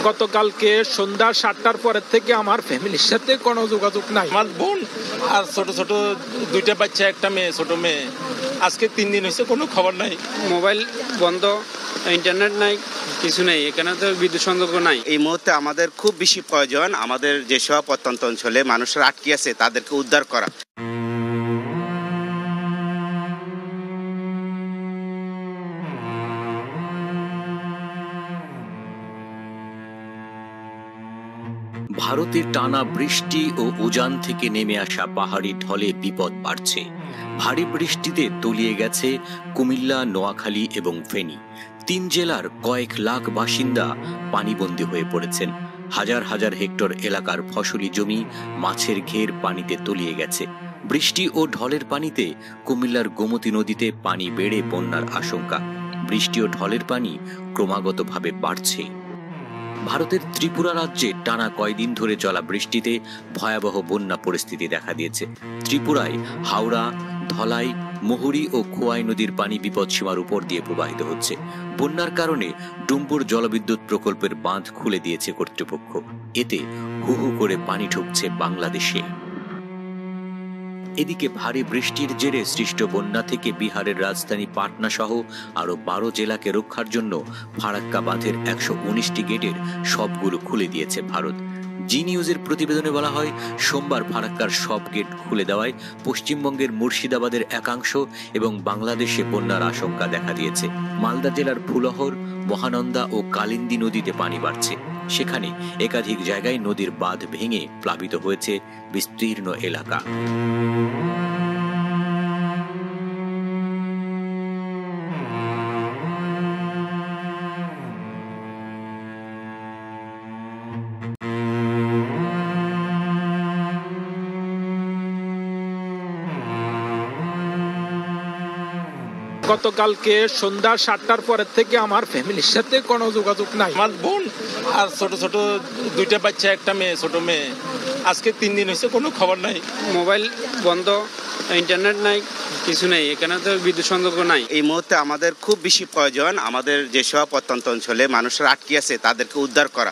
গতকালকে সন্ধ্যা 7টার পরের থেকে আমার ফ্যামিলির সাথে কোনো যোগাযোগ নাই। আমার বোন আর ছোট ছোট দুইটা বাচ্চা, একটা মেয়ে, ছোট মেয়ে, আজকে 3 দিন হয়েছে, কোনো খবর নাই। মোবাইল বন্ধ, ইন্টারনেট নাই, কিছু নেই, এখানে তো বিদ্যুৎ সংযোগ নাই। এই মুহূর্তে আমাদের খুব বেশি প্রয়োজন আমাদের যেসব প্রত্যন্ত অঞ্চলে মানুষরা আটকে আছে তাদেরকে উদ্ধার করা। ভারতের টানা বৃষ্টি ও উজান থেকে নেমে আসা পাহাড়ি ঢলে বিপদ বাড়ছে। ভারী বৃষ্টিতে তলিয়ে গেছে কুমিল্লা, নোয়াখালী এবং ফেনী। 3 জেলার কয়েক লাখ বাসিন্দা পানিবন্দী হয়ে পড়েছেন। হাজার হাজার হেক্টর এলাকার ফসলি জমি, মাছের ঘের পানিতে তলিয়ে গেছে। বৃষ্টি ও ঢলের পানিতে কুমিল্লার গোমতী নদীতে পানি বেড়ে বন্যার আশঙ্কা। বৃষ্টি ও ঢলের পানি ক্রমাগতভাবে বাড়ছে। ভারতের ত্রিপুরা রাজ্যে টানা কয়েকদিন ধরে চলা বৃষ্টিতে ভয়াবহ বন্যা পরিস্থিতি দেখা দিয়েছে। ত্রিপুরায় হাওড়া, ধলাই, মুহুরী ও খোয়াই নদীর পানি বিপদসীমার উপর দিয়ে প্রবাহিত হচ্ছে। বন্যার কারণে ডুম্বুর জলবিদ্যুৎ প্রকল্পের বাঁধ খুলে দিয়েছে কর্তৃপক্ষ। এতে হু হু করে পানি ঢুকছে বাংলাদেশে। এদিকে ভারী বৃষ্টির জেরে সৃষ্ট বন্যা থেকে বিহারের রাজধানী পাটনা সহ আরো 12 জেলাকে রক্ষার জন্য ফারাক্কা বাঁধের 119টি গেটের সবগুলো খুলে দিয়েছে ভারত। জি নিউজের প্রতিবেদনে বলা হয়, সোমবার ফারাক্কার সব গেট খুলে দেওয়ায় পশ্চিমবঙ্গের মুর্শিদাবাদের একাংশ এবং বাংলাদেশে বন্যার আশঙ্কা দেখা দিয়েছে। মালদা জেলার ফুলহর, মহানন্দা ও কালিন্দী নদীতে পানি বাড়ছে। সেখানে একাধিক জায়গায় নদীর বাঁধ ভেঙে প্লাবিত হয়েছে বিস্তীর্ণ এলাকা। গতকালকে সন্ধ্যা 7টার পরের থেকে আমার ফ্যামিলির সাথে কোনো যোগাযোগ নাই। আমার বোন আর ছোট ছোট দুইটা বাচ্চা, একটা মেয়ে, ছোট মেয়ে, আজকে 3 দিন হয়েছে, কোনো খবর নাই। মোবাইল বন্ধ, ইন্টারনেট নাই, কিছু নেই, এখানে তো বিদ্যুৎ সংযোগ নাই। এই মুহূর্তে আমাদের খুব বেশি প্রয়োজন আমাদের যেসব প্রত্যন্ত অঞ্চলে মানুষরা আটকে আছে তাদেরকে উদ্ধার করা।